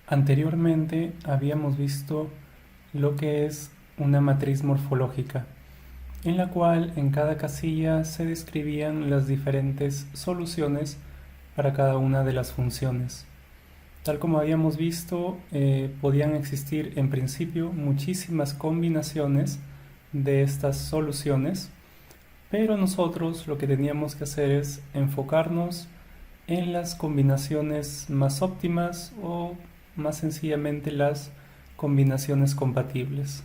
Anteriormente habíamos visto lo que es una matriz morfológica, en la cual en cada casilla se describían las diferentes soluciones para cada una de las funciones. Tal como habíamos visto, podían existir en principio muchísimas combinaciones de estas soluciones, pero nosotros lo que teníamos que hacer es enfocarnos en las combinaciones más óptimas o más sencillamente las combinaciones compatibles.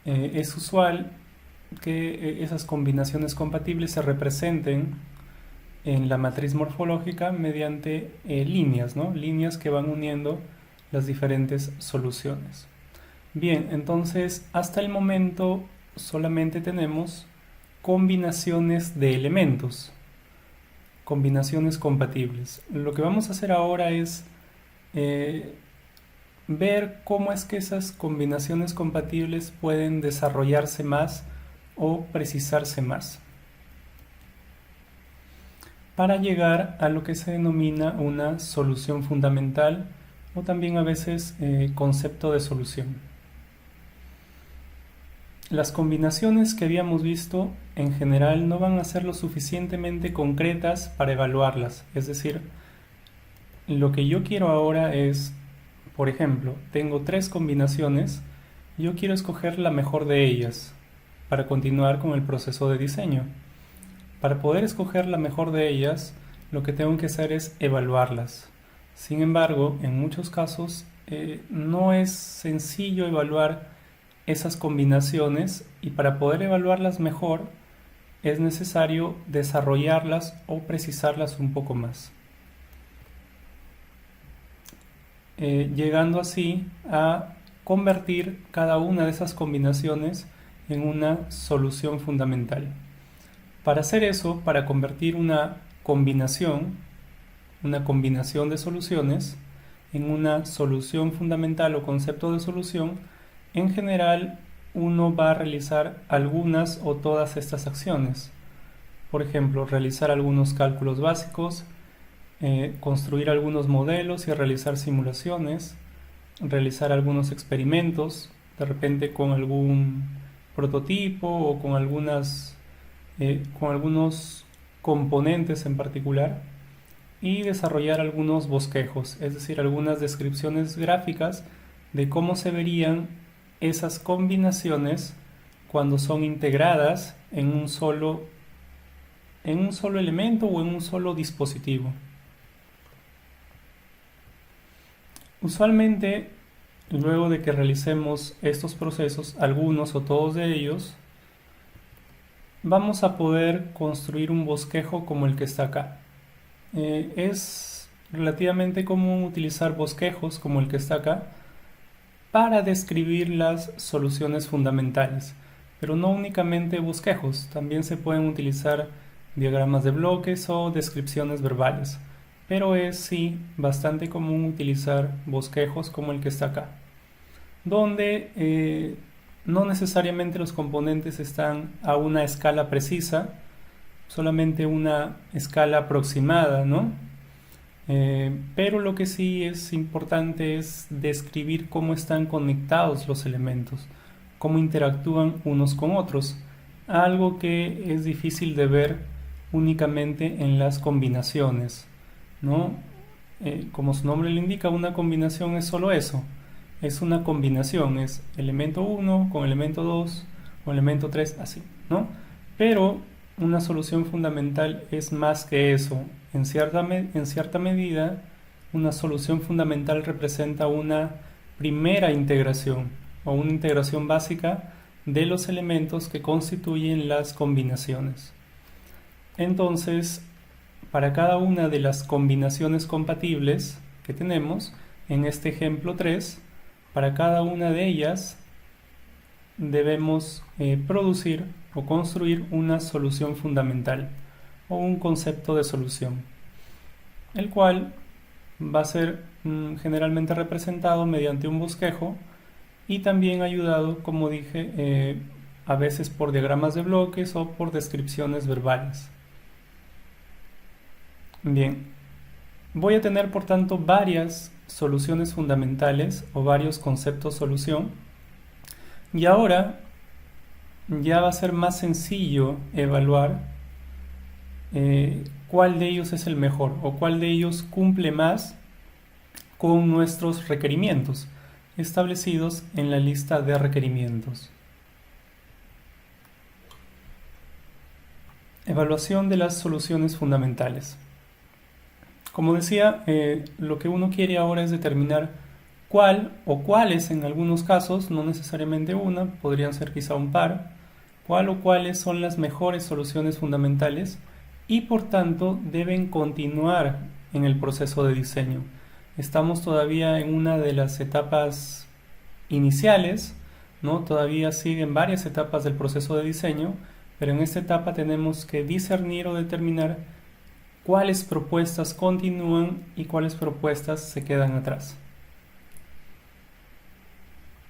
Es usual que esas combinaciones compatibles se representen en la matriz morfológica mediante líneas, ¿no? Líneas que van uniendo las diferentes soluciones. Bien, entonces hasta el momento solamente tenemos combinaciones de elementos, combinaciones compatibles. Lo que vamos a hacer ahora es ver cómo es que esas combinaciones compatibles pueden desarrollarse más o precisarse más para llegar a lo que se denomina una solución fundamental o también a veces concepto de solución. Las combinaciones que habíamos visto en general no van a ser lo suficientemente concretas para evaluarlas, es decir, lo que yo quiero ahora es, por ejemplo, tengo tres combinaciones, yo quiero escoger la mejor de ellas para continuar con el proceso de diseño. Para poder escoger la mejor de ellas, lo que tengo que hacer es evaluarlas. Sin embargo, en muchos casos no es sencillo evaluar esas combinaciones y para poder evaluarlas mejor es necesario desarrollarlas o precisarlas un poco más. Llegando así a convertir cada una de esas combinaciones en una solución fundamental. Para hacer eso, para convertir una combinación de soluciones en una solución fundamental o concepto de solución, en general uno va a realizar algunas o todas estas acciones. Por ejemplo, realizar algunos cálculos básicos, construir algunos modelos y realizar simulaciones, realizar algunos experimentos, de repente con algún prototipo o con algunos componentes en particular, y desarrollar algunos bosquejos, es decir, algunas descripciones gráficas de cómo se verían esas combinaciones cuando son integradas en un solo elemento o en un solo dispositivo. Usualmente, luego de que realicemos estos procesos, algunos o todos de ellos, vamos a poder construir un bosquejo como el que está acá. Es relativamente común utilizar bosquejos como el que está acá para describir las soluciones fundamentales, pero no únicamente bosquejos, también se pueden utilizar diagramas de bloques o descripciones verbales, pero es sí bastante común utilizar bosquejos como el que está acá, donde no necesariamente los componentes están a una escala precisa, solamente una escala aproximada, ¿no? Pero lo que sí es importante es describir cómo están conectados los elementos, cómo interactúan unos con otros, algo que es difícil de ver únicamente en las combinaciones, ¿no? Como su nombre le indica, una combinación es solo eso, es una combinación, es elemento 1 con elemento 2 con elemento 3, así, ¿no? Pero una solución fundamental es más que eso. En cierta medida, una solución fundamental representa una primera integración o una integración básica de los elementos que constituyen las combinaciones. Entonces, para cada una de las combinaciones compatibles que tenemos, en este ejemplo 3, para cada una de ellas debemos producir o construir una solución fundamental o un concepto de solución, el cual va a ser generalmente representado mediante un bosquejo y también ayudado, como dije, a veces por diagramas de bloques o por descripciones verbales. Bien, voy a tener por tanto varias soluciones fundamentales o varios conceptos solución. Y ahora ya va a ser más sencillo evaluar cuál de ellos es el mejor o cuál de ellos cumple más con nuestros requerimientos establecidos en la lista de requerimientos. Evaluación de las soluciones fundamentales. Como decía, lo que uno quiere ahora es determinar cuál o cuáles en algunos casos, no necesariamente una, podrían ser quizá un par, cuál o cuáles son las mejores soluciones fundamentales y por tanto deben continuar en el proceso de diseño. Estamos todavía en una de las etapas iniciales, ¿no? Todavía siguen varias etapas del proceso de diseño, pero en esta etapa tenemos que discernir o determinar cuáles propuestas continúan y cuáles propuestas se quedan atrás.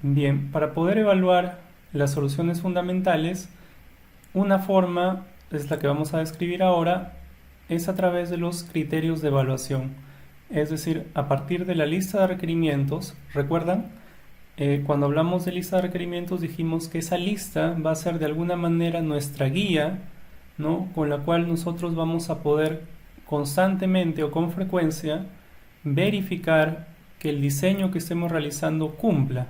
Bien, para poder evaluar las soluciones fundamentales, una forma es la que vamos a describir ahora, es a través de los criterios de evaluación. Es decir, a partir de la lista de requerimientos, ¿recuerdan? Cuando hablamos de lista de requerimientos dijimos que esa lista va a ser de alguna manera nuestra guía, ¿no? Con la cual nosotros vamos a poder constantemente o con frecuencia verificar que el diseño que estemos realizando cumpla,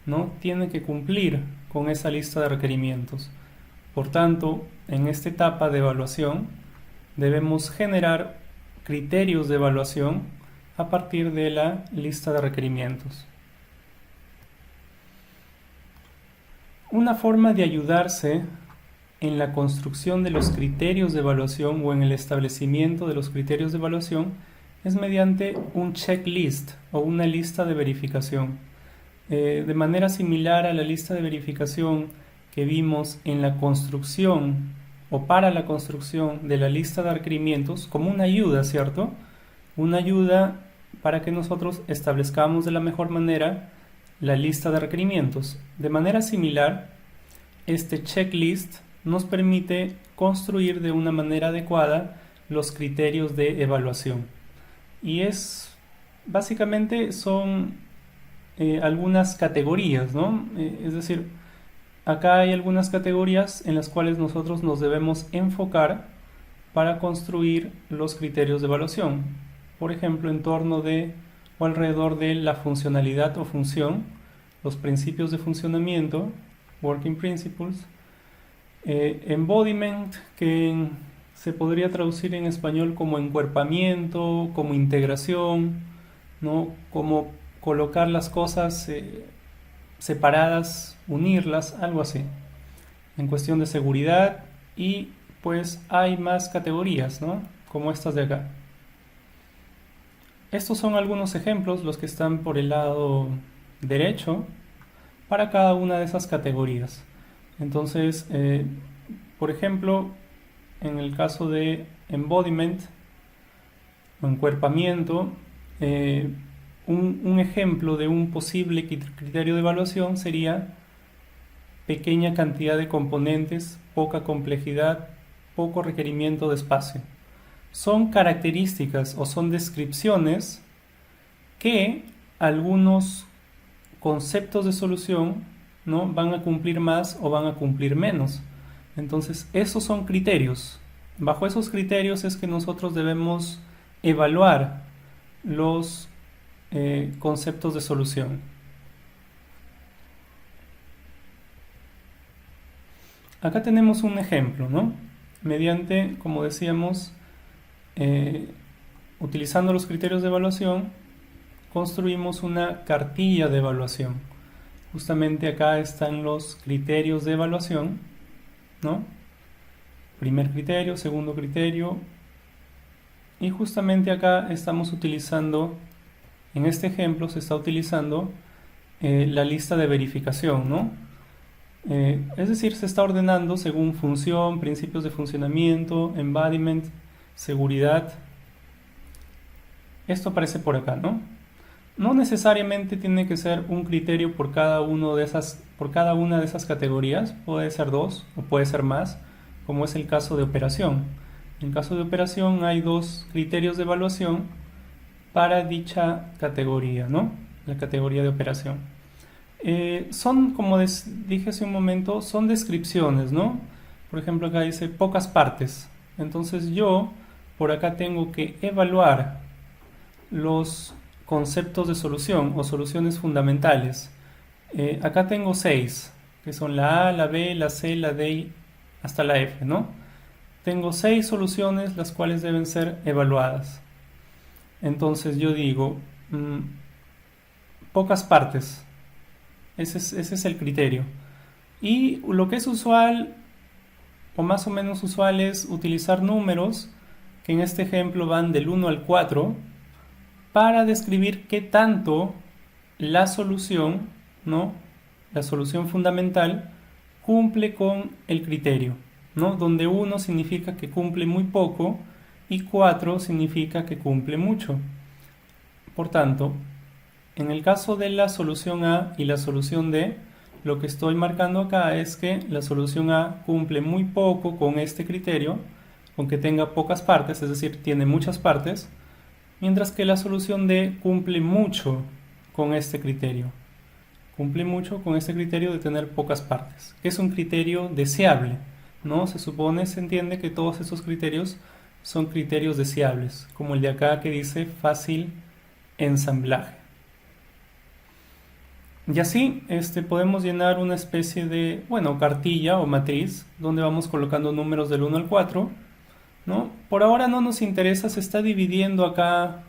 ¿no? Tiene que cumplir con esa lista de requerimientos. Por tanto, en esta etapa de evaluación debemos generar criterios de evaluación a partir de la lista de requerimientos. Una forma de ayudarse en la construcción de los criterios de evaluación o en el establecimiento de los criterios de evaluación es mediante un checklist o una lista de verificación. De manera similar a la lista de verificación que vimos en la construcción o para la construcción de la lista de requerimientos como una ayuda, ¿cierto? Una ayuda para que nosotros establezcamos de la mejor manera la lista de requerimientos. De manera similar, este checklist nos permite construir de una manera adecuada los criterios de evaluación. Y básicamente son algunas categorías, ¿no? Es decir, acá hay algunas categorías en las cuales nosotros nos debemos enfocar para construir los criterios de evaluación. Por ejemplo, en torno de o alrededor de la funcionalidad o función, los principios de funcionamiento, working principles, embodiment, que se podría traducir en español como encuerpamiento, como integración, ¿no? Como colocar las cosas separadas, unirlas, algo así. En cuestión de seguridad y pues hay más categorías, ¿no? Como estas de acá. Estos son algunos ejemplos, los que están por el lado derecho, para cada una de esas categorías. Entonces, por ejemplo, en el caso de embodiment o encuerpamiento, un ejemplo de un posible criterio de evaluación sería pequeña cantidad de componentes, poca complejidad, poco requerimiento de espacio. Son características o son descripciones que algunos conceptos de solución, ¿no? van a cumplir más o van a cumplir menos. Entonces, esos son criterios. Bajo esos criterios es que nosotros debemos evaluar los conceptos de solución. Acá tenemos un ejemplo, ¿no? Mediante, como decíamos, utilizando los criterios de evaluación, construimos una cartilla de evaluación. Justamente acá están los criterios de evaluación, ¿no? Primer criterio, segundo criterio, y justamente acá estamos utilizando, en este ejemplo se está utilizando la lista de verificación, ¿no? Es decir, se está ordenando según función, principios de funcionamiento, embodiment, seguridad. Esto aparece por acá, ¿no? No necesariamente tiene que ser un criterio por cada una de esas categorías, puede ser dos o puede ser más, como es el caso de operación. En el caso de operación hay dos criterios de evaluación para dicha categoría, ¿no? La categoría de operación. Son, como dije hace un momento, son descripciones, ¿no? Por ejemplo, acá dice pocas partes. Entonces yo por acá tengo que evaluar los conceptos de solución o soluciones fundamentales. Acá tengo 6, que son la A, la B, la C, la D hasta la F, ¿no? Tengo 6 soluciones las cuales deben ser evaluadas. Entonces yo digo, pocas partes. Ese es el criterio. Y lo que es usual, o más o menos usual, es utilizar números, que en este ejemplo van del 1 al 4, para describir qué tanto la solución, ¿no? La solución fundamental cumple con el criterio, ¿no? Donde 1 significa que cumple muy poco y 4 significa que cumple mucho. Por tanto, en el caso de la solución A y la solución D, lo que estoy marcando acá es que la solución A cumple muy poco con este criterio, con que tenga pocas partes, es decir, tiene muchas partes, mientras que la solución D cumple mucho con este criterio. Cumple mucho con este criterio de tener pocas partes, que es un criterio deseable, ¿no? Se entiende que todos esos criterios son criterios deseables, como el de acá que dice fácil ensamblaje. Y así podemos llenar una especie de, bueno, cartilla o matriz donde vamos colocando números del 1 al 4, ¿no? Por ahora no nos interesa, se está dividiendo acá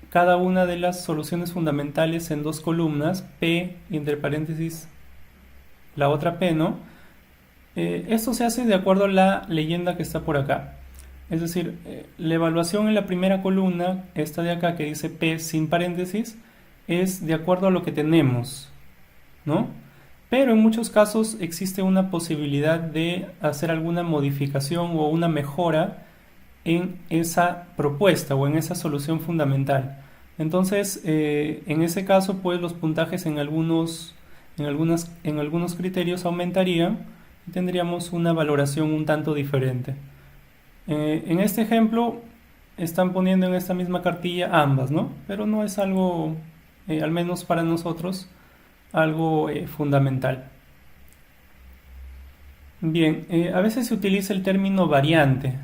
cada una de las soluciones fundamentales en dos columnas, P, entre paréntesis, la otra P, ¿no? Esto se hace de acuerdo a la leyenda que está por acá. Es decir, la evaluación en la primera columna, esta de acá que dice P sin paréntesis, es de acuerdo a lo que tenemos, ¿no? Pero en muchos casos existe una posibilidad de hacer alguna modificación o una mejora en esa propuesta o en esa solución fundamental. Entonces, en ese caso, pues los puntajes en algunos criterios aumentarían y tendríamos una valoración un tanto diferente. En este ejemplo, están poniendo en esta misma cartilla ambas, ¿no? Pero no es algo, al menos para nosotros, algo fundamental. Bien, a veces se utiliza el término variante,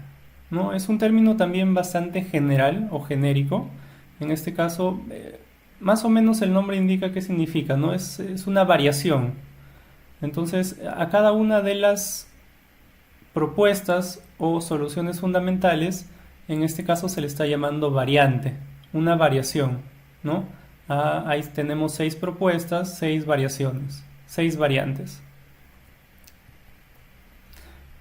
¿no? Es un término también bastante general o genérico. En este caso, más o menos el nombre indica qué significa, ¿no? Es una variación. Entonces, a cada una de las propuestas o soluciones fundamentales, en este caso se le está llamando variante, una variación, ¿no? Ahí tenemos 6 propuestas, 6 variaciones, 6 variantes.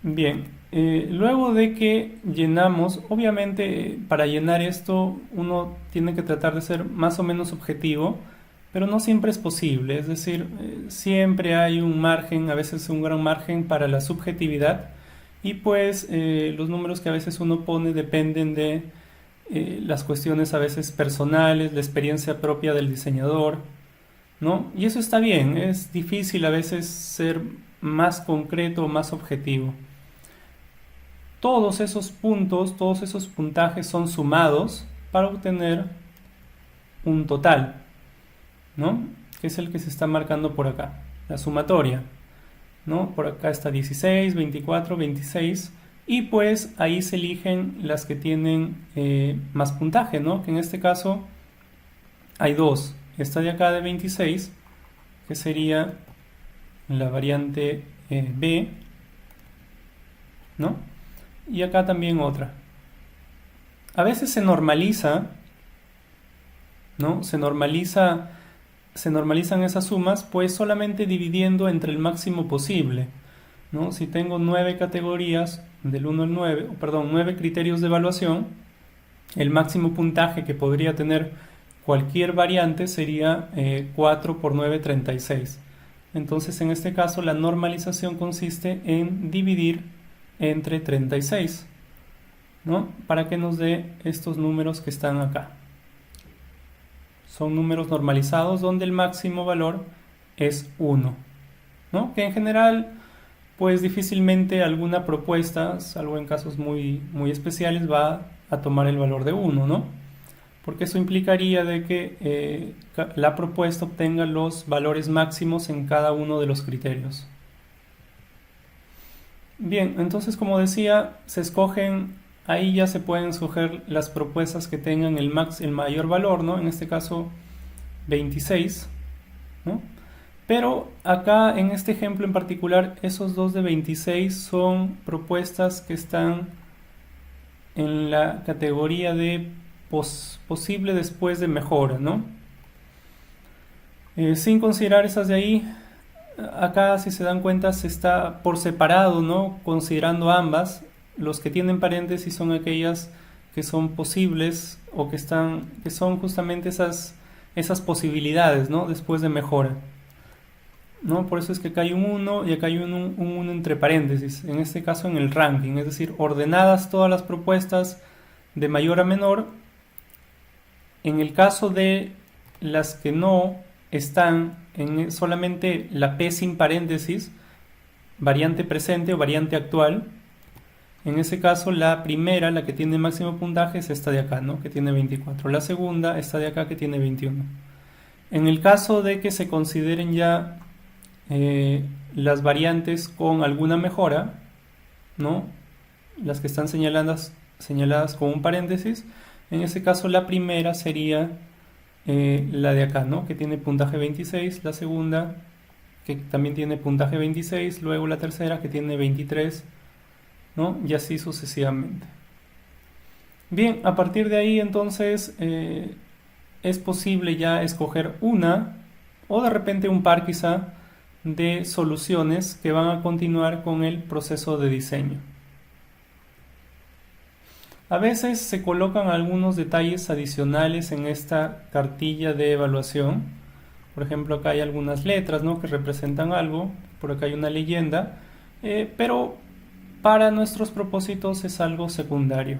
Bien, luego de que llenamos, obviamente para llenar esto uno tiene que tratar de ser más o menos objetivo, pero no siempre es posible, es decir, siempre hay un margen, a veces un gran margen para la subjetividad y pues los números que a veces uno pone dependen de las cuestiones a veces personales, la experiencia propia del diseñador, ¿no? Y eso está bien, es difícil a veces ser más concreto, más objetivo. Todos esos puntos, todos esos puntajes son sumados para obtener un total, ¿no? Que es el que se está marcando por acá, la sumatoria, ¿no? Por acá está 16, 24, 26 y pues ahí se eligen las que tienen más puntaje, ¿no? Que en este caso hay dos, esta de acá de 26, que sería la variante B, ¿no? Y acá también otra. A veces se normaliza, ¿no? Se normalizan esas sumas, pues solamente dividiendo entre el máximo posible, ¿no? Si tengo 9 categorías del 1 al 9, perdón, 9 criterios de evaluación, el máximo puntaje que podría tener cualquier variante sería 4 por 9, 36. Entonces, en este caso, la normalización consiste en dividir entre 36, ¿no? Para que nos dé estos números que están acá. Son números normalizados donde el máximo valor es 1, ¿no? Que en general, pues difícilmente alguna propuesta, salvo en casos muy, muy especiales, va a tomar el valor de 1, ¿no? Porque eso implicaría de que la propuesta obtenga los valores máximos en cada uno de los criterios. Bien, entonces como decía, ahí ya se pueden escoger las propuestas que tengan el mayor valor, ¿no? En este caso 26, ¿no? Pero acá en este ejemplo en particular, esos dos de 26 son propuestas que están en la categoría de posible después de mejora, ¿no? Sin considerar esas de ahí, acá si se dan cuenta se está por separado, ¿no? Considerando ambas, los que tienen paréntesis son aquellas que son posibles o que son justamente esas posibilidades, ¿no? Después de mejora, ¿no? Por eso es que acá hay un 1 y acá hay un 1 entre paréntesis, en este caso en el ranking, es decir, ordenadas todas las propuestas de mayor a menor. En el caso de las que no están en solamente la P sin paréntesis, variante presente o variante actual, en ese caso la primera, la que tiene máximo puntaje, es esta de acá, ¿no? Que tiene 24. La segunda, esta de acá, que tiene 21. En el caso de que se consideren ya las variantes con alguna mejora, ¿no? Las que están señaladas con un paréntesis, en ese caso la primera sería la de acá, ¿no? Que tiene puntaje 26, la segunda que también tiene puntaje 26, luego la tercera que tiene 23, ¿no? Y así sucesivamente. Bien, a partir de ahí entonces es posible ya escoger una o de repente un par quizá de soluciones que van a continuar con el proceso de diseño. A veces se colocan algunos detalles adicionales en esta cartilla de evaluación. Por ejemplo, acá hay algunas letras, ¿no? Que representan algo. Por acá hay una leyenda. Pero para nuestros propósitos es algo secundario.